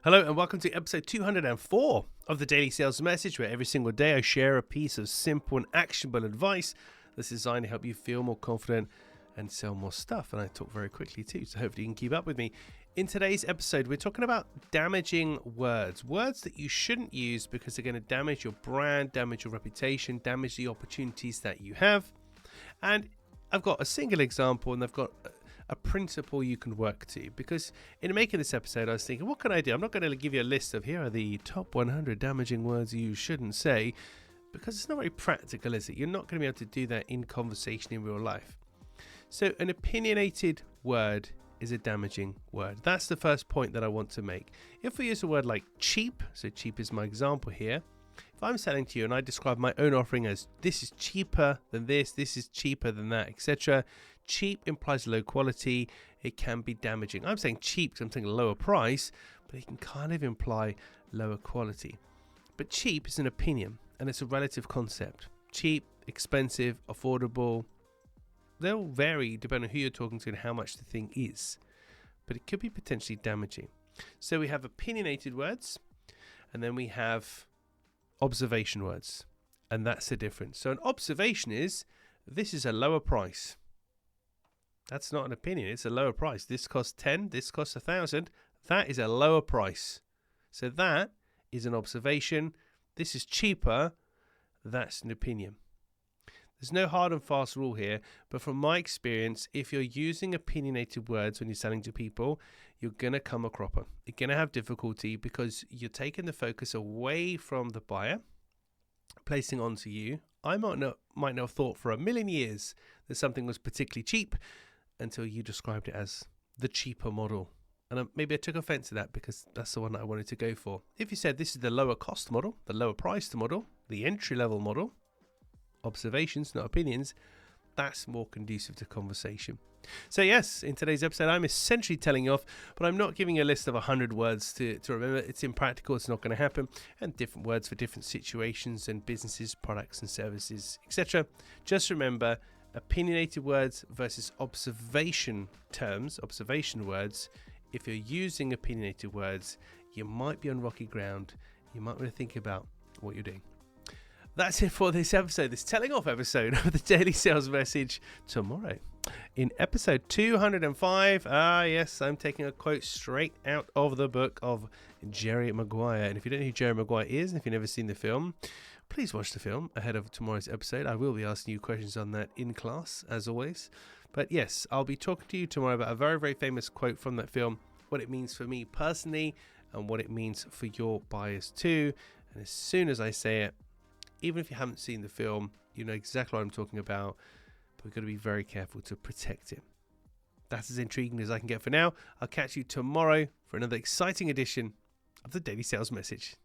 Hello and welcome to episode 204 of the Daily Sales Message, where every single day I share a piece of simple and actionable advice that's designed to help you feel more confident and sell more stuff. And I talk very quickly too, so hopefully you can keep up with me. In today's episode, we're talking about damaging words that you shouldn't use because they're going to damage your brand, damage your reputation, damage the opportunities that you have. And I've got a single example and I've got a principle you can work to, because in making this episode I was thinking, what can I do? I'm not going to give you a list of here are the top 100 damaging words you shouldn't say, because it's not very practical, is it? You're not going to be able to do that in conversation in real life. So an opinionated word is a damaging word. That's the first point that I want to make. If we use a word like cheap, so cheap is my example here. If I'm selling to you and I describe my own offering as this is cheaper than this is cheaper than that, etc. Cheap implies low quality. It can be damaging. I'm saying cheap because I'm saying lower price, but it can kind of imply lower quality. But cheap is an opinion and it's a relative concept. Cheap, expensive, affordable, they'll vary depending on who you're talking to and how much the thing is. But it could be potentially damaging. So we have opinionated words and then we have observation words, and that's the difference. So an observation is, this is a lower price. That's not an opinion, it's a lower price. This costs 10, this costs 1,000. That is a lower price. So that is an observation. This is cheaper. That's an opinion. There's no hard and fast rule here, but from my experience, if you're using opinionated words when you're selling to people, you're going to come a cropper. You're going to have difficulty because you're taking the focus away from the buyer, placing onto you. I might not have thought for a million years that something was particularly cheap until you described it as the cheaper model. And maybe I took offense to that because that's the one that I wanted to go for. If you said this is the lower cost model, the lower priced model, the entry level model, observations, not opinions, that's more conducive to conversation. So yes, in today's episode, I'm essentially telling you off, but I'm not giving you a list of 100 words to remember. It's impractical. It's not going to happen. And different words for different situations and businesses, products and services, etc. Just remember, opinionated words versus observation terms, observation words. If you're using opinionated words, you might be on rocky ground. You might want to think about what you're doing. That's it for this episode, this telling off episode of the Daily Sales Message. Tomorrow, in episode 205, yes, I'm taking a quote straight out of the book of Jerry Maguire. And if you don't know who Jerry Maguire is, and if you've never seen the film, please watch the film ahead of tomorrow's episode. I will be asking you questions on that in class, as always. But yes, I'll be talking to you tomorrow about a very, very famous quote from that film, what it means for me personally, and what it means for your buyers too. And as soon as I say it, even if you haven't seen the film, you know exactly what I'm talking about, but we've got to be very careful to protect it. That's as intriguing as I can get for now. I'll catch you tomorrow for another exciting edition of the Daily Sales Message.